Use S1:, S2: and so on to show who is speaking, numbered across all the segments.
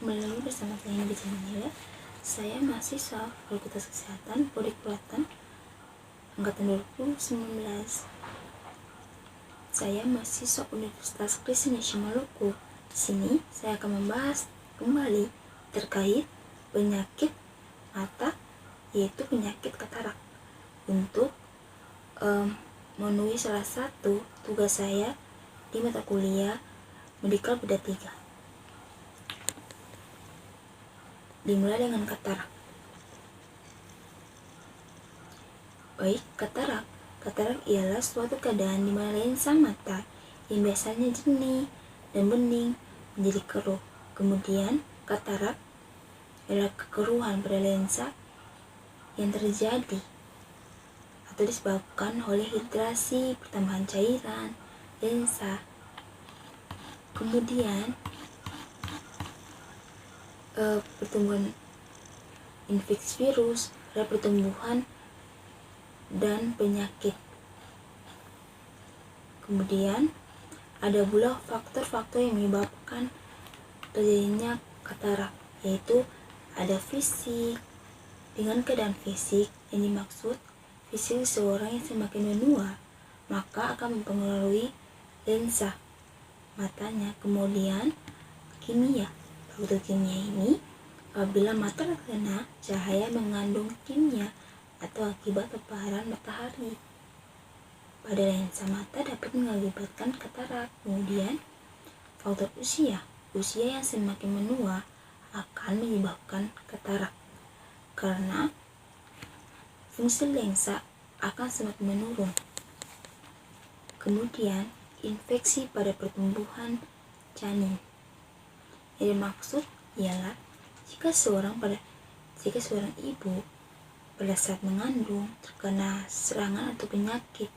S1: Kembali lagi bersama saya di channel ya. Saya mahasiswa Fakultas Kesehatan Prodi Kelautan Angkatan 2019. Saya mahasiswa Universitas Kristen Yesus Maluku. Di sini saya akan membahas kembali terkait penyakit mata, yaitu penyakit katarak, untuk memenuhi salah satu tugas saya di mata kuliah Medikal Beda 3. Dimulai dengan katarak. Baik, katarak. Katarak ialah suatu keadaan di mana lensa mata yang biasanya jernih dan bening menjadi keruh. Kemudian, katarak adalah kekeruhan pada lensa yang terjadi atau disebabkan oleh hidrasi, pertambahan cairan lensa. Kemudian, pertumbuhan infeksi virus, ada pertumbuhan dan penyakit. Kemudian ada pula faktor-faktor yang menyebabkan terjadinya katarak, yaitu ada fisik. Dengan keadaan fisik yang dimaksud fisik seorang yang semakin menua, maka akan mempengaruhi lensa matanya. Kemudian kimia. Faktor kimia ini apabila mata terkena cahaya mengandung kimia atau akibat paparan matahari pada lensa mata dapat mengakibatkan katarak. Kemudian faktor usia. Usia yang semakin menua akan menyebabkan katarak karena fungsi lensa akan semakin menurun. Kemudian infeksi pada pertumbuhan janin. Yang dimaksud ialah jika seorang ibu pada saat mengandung terkena serangan atau penyakit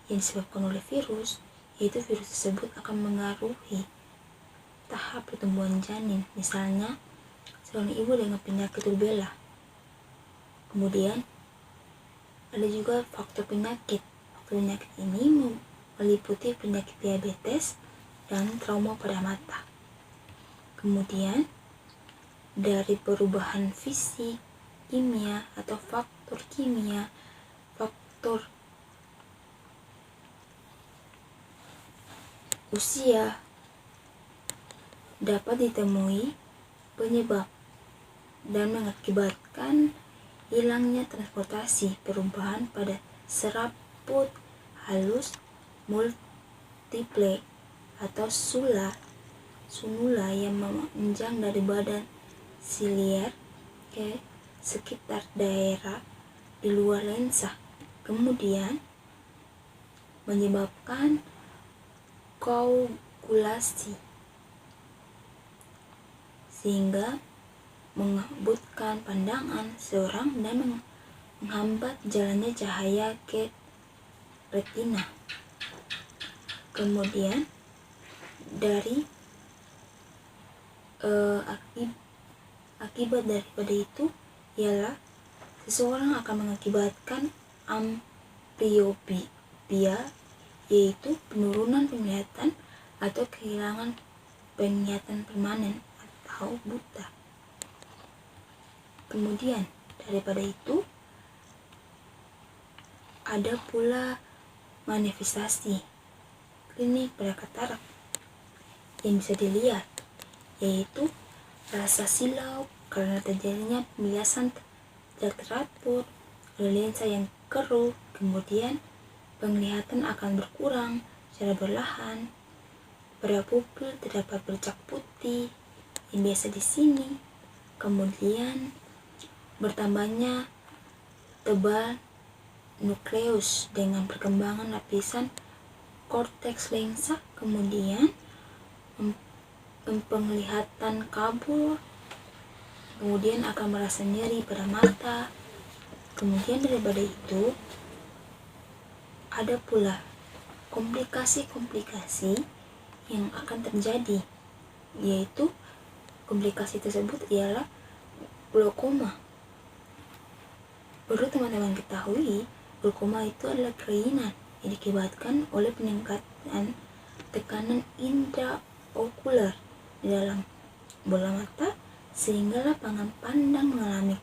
S1: yang disebabkan oleh virus, yaitu virus tersebut akan mengaruhi tahap pertumbuhan janin. Misalnya seorang ibu dengan penyakit rubella. Kemudian ada juga faktor penyakit. Faktor penyakit ini meliputi penyakit diabetes dan trauma pada mata. Kemudian dari perubahan fisik, kimia atau faktor kimia, faktor usia dapat ditemui penyebab dan mengakibatkan hilangnya transportasi, perubahan pada serabut halus multiple atau sunula yang memanjang dari badan silier ke sekitar daerah di luar lensa, kemudian menyebabkan koagulasi sehingga mengabutkan pandangan seorang dan menghambat jalannya cahaya ke retina. Kemudian dari akibat daripada itu ialah seseorang akan mengakibatkan amblyopia, yaitu penurunan penglihatan atau kehilangan penglihatan permanen atau buta. Kemudian daripada itu ada pula manifestasi klinik pada katarak yang bisa dilihat, yaitu rasa silau karena terjadinya pembiasan tidak teratur oleh lensa yang keruh. Kemudian penglihatan akan berkurang secara perlahan. Pada pupil terdapat bercak putih yang biasa di sini. Kemudian bertambahnya tebal nukleus dengan perkembangan lapisan korteks lensa. Kemudian penglihatan kabur. Kemudian akan merasa nyeri pada mata. Kemudian daripada itu ada pula komplikasi-komplikasi yang akan terjadi, yaitu komplikasi tersebut ialah glaukoma. Perlu teman-teman ketahui, glaukoma itu adalah kelainan yang diakibatkan oleh peningkatan tekanan intraokular di dalam bola mata sehingga lapangan pandang mengalami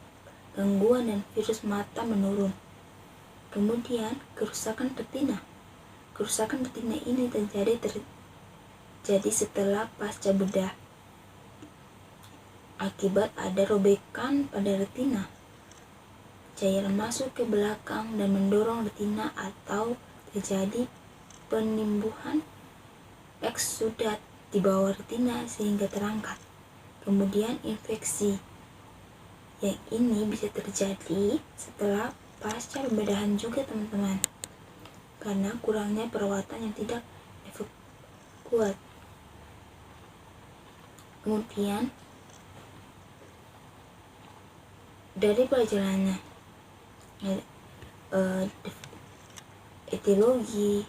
S1: gangguan dan virus mata menurun. Kemudian kerusakan retina. Kerusakan retina ini terjadi setelah pasca bedah akibat ada robekan pada retina. Cairan masuk ke belakang dan mendorong retina atau terjadi penimbuhan eksudat di bawah retina sehingga terangkat. Kemudian infeksi. Yang ini bisa terjadi setelah pasca pembedahan juga teman-teman, karena kurangnya perawatan yang tidak kuat. Kemudian dari pelajarannya etiologi,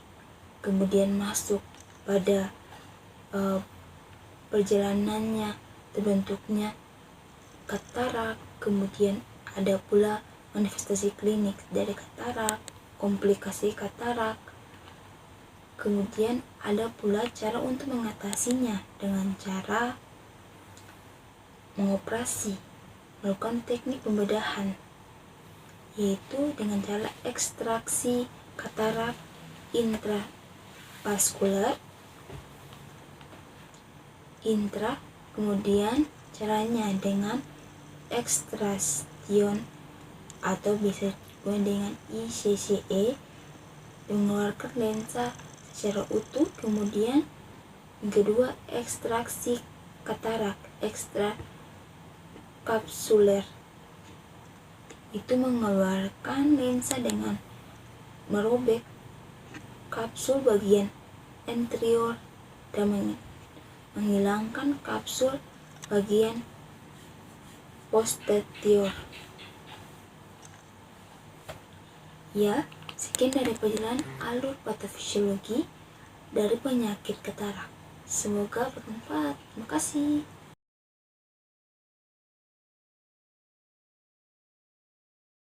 S1: kemudian masuk pada perjalanannya terbentuknya katarak, kemudian ada pula manifestasi klinik dari katarak, komplikasi katarak, kemudian ada pula cara untuk mengatasinya dengan cara mengoperasi, melakukan teknik pembedahan, yaitu dengan cara ekstraksi katarak intravaskular, kemudian caranya dengan ekstraksion atau bisa juga dengan ICCE, mengeluarkan lensa secara utuh. Kemudian yang kedua ekstraksi katarak ekstrakapsuler, itu mengeluarkan lensa dengan merobek kapsul bagian anterior dan menghilangkan kapsul bagian posterior. Ya, sekian dari pelajaran alur patofisiologi dari penyakit katarak. Semoga bermanfaat. Terima kasih.